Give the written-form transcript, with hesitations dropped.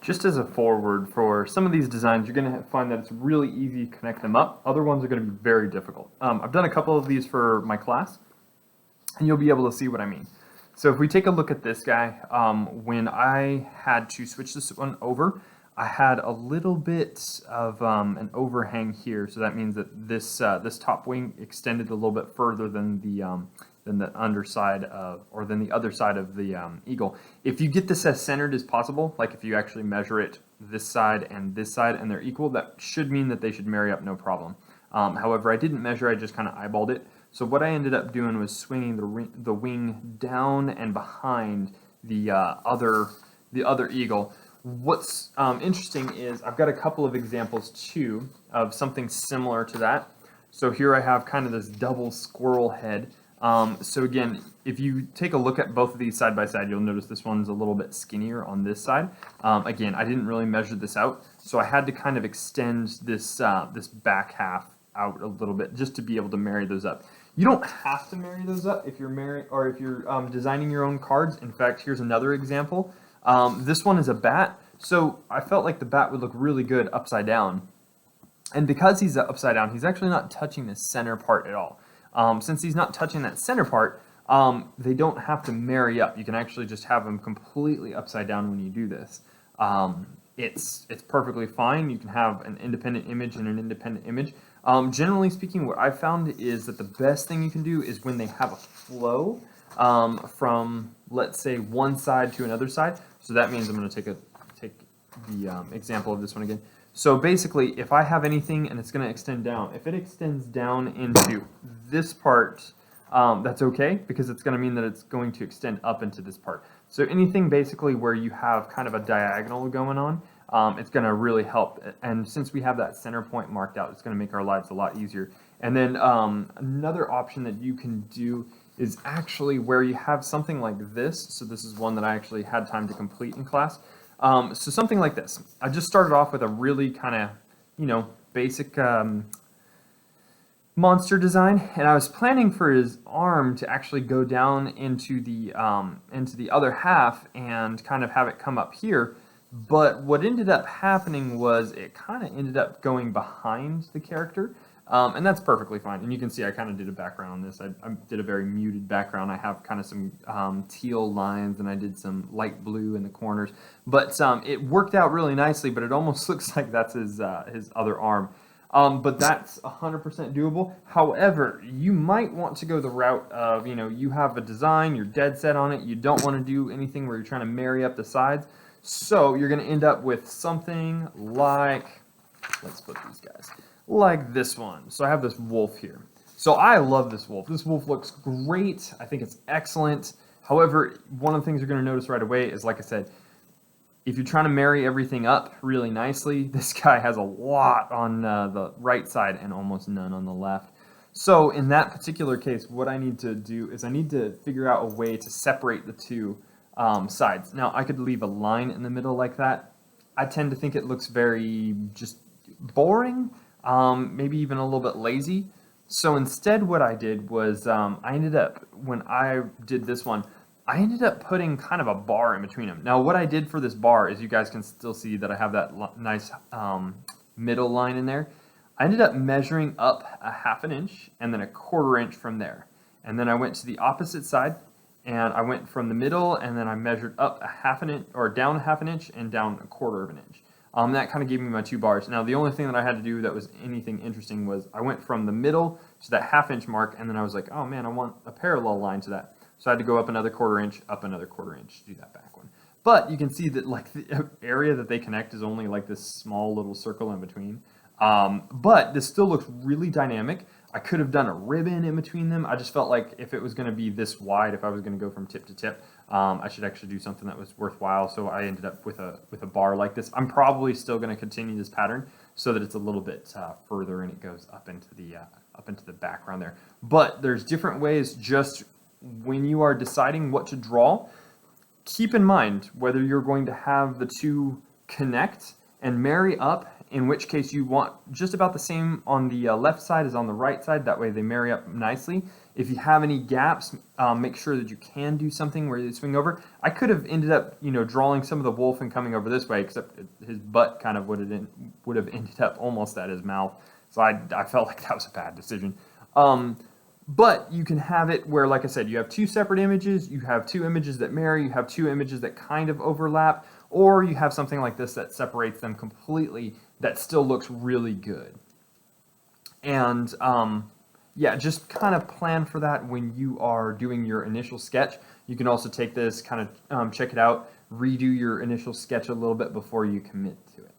Just as a forward, for some of these designs, you're going to find that it's really easy to connect them up. Other ones are going to be very difficult. I've done a couple of these for my class, and you'll be able to see what I mean. So if we take a look at this guy, when I had to switch this one over, I had a little bit of an overhang here, so that means that this this top wing extended a little bit further than the underside of, or than the other side of the eagle. If you get this as centered as possible, like if you actually measure it this side and they're equal, that should mean that they should marry up no problem. However, I didn't measure, I just kind of eyeballed it. So what I ended up doing was swinging the wing down and behind the other eagle. What's interesting is I've got a couple of examples too of something similar to that. So here I have kind of this double squirrel head. So again, if you take a look at both of these side by side, you'll notice this one's a little bit skinnier on this side. Again, I didn't really measure this out, so I had to kind of extend this this back half out a little bit just to be able to marry those up. You don't have to marry those up if you're designing your own cards. In fact, here's another example. This one is a bat, so I felt like the bat would look really good upside down. And because he's upside down, he's actually not touching the center part at all. Since he's not touching that center part, they don't have to marry up. You can actually just have them completely upside down when you do this. It's perfectly fine. You can have an independent image and an independent image. Generally speaking, what I've found is that the best thing you can do is when they have a flow from, let's say, one side to another side. So that means I'm going to take the example of this one again. So basically, if I have anything and it's going to extend down, if it extends down into this part, that's okay, because it's going to mean that it's going to extend up into this part. So anything basically where you have kind of a diagonal going on, it's going to really help. And since we have that center point marked out, it's going to make our lives a lot easier. And then another option that you can do is actually where you have something like this. So this is one that I actually had time to complete in class. So something like this. I just started off with a really kind of, basic monster design, and I was planning for his arm to actually go down into the other half and kind of have it come up here. But what ended up happening was it kind of ended up going behind the character. And that's perfectly fine. And you can see I kind of did a background on this. I did a very muted background. I have kind of some teal lines, and I did some light blue in the corners. But it worked out really nicely, but it almost looks like that's his other arm. But that's 100% doable. However, you might want to go the route of, you have a design, you're dead set on it, you don't want to do anything where you're trying to marry up the sides. So you're going to end up with something like, let's put these guys, like this one. So I have this wolf here. So I love this wolf. This wolf looks great. I think it's excellent. However, one of the things you're going to notice right away is, like I said, if you're trying to marry everything up really nicely, this guy has a lot on the right side and almost none on the left. So in that particular case, what I need to do is I need to figure out a way to separate the two sides. Now, I could leave a line in the middle like that. I tend to think it looks very just boring, maybe even a little bit lazy. So instead what I did was I ended up, when I did this one, I ended up putting kind of a bar in between them. Now what I did for this bar is, you guys can still see that I have that nice middle line in there. I ended up measuring up a 1/2 inch and then a 1/4 inch from there. And then I went to the opposite side, and I went from the middle, and then I measured up a 1/2 inch, or down a 1/2 inch and down a 1/4 inch. That kind of gave me my 2 bars. Now the only thing that I had to do that was anything interesting was I went from the middle to that 1/2 inch mark, and then I was like, oh man, I want a parallel line to that. So I had to go up another 1/4 inch, up another 1/4 inch to do that back one. But you can see that like the area that they connect is only like this small little circle in between. But this still looks really dynamic. I could have done a ribbon in between them. I just felt like if it was going to be this wide, if I was going to go from tip to tip, I should actually do something that was worthwhile. So I ended up with a bar like this. I'm probably still going to continue this pattern so that it's a little bit further and it goes up into the background there. But there's different ways. Just when you are deciding what to draw, keep in mind whether you're going to have the two connect and marry up, in which case you want just about the same on the left side as on the right side. That way they marry up nicely. If you have any gaps, make sure that you can do something where you swing over. I could have ended up, drawing some of the wolf and coming over this way, except his butt kind of would have ended up almost at his mouth. So I felt like that was a bad decision. But you can have it where, like I said, you have two separate images, you have two images that marry, you have two images that kind of overlap, or you have something like this that separates them completely that still looks really good. And yeah, just kind of plan for that when you are doing your initial sketch. You can also take this, kind of check it out, redo your initial sketch a little bit before you commit to it.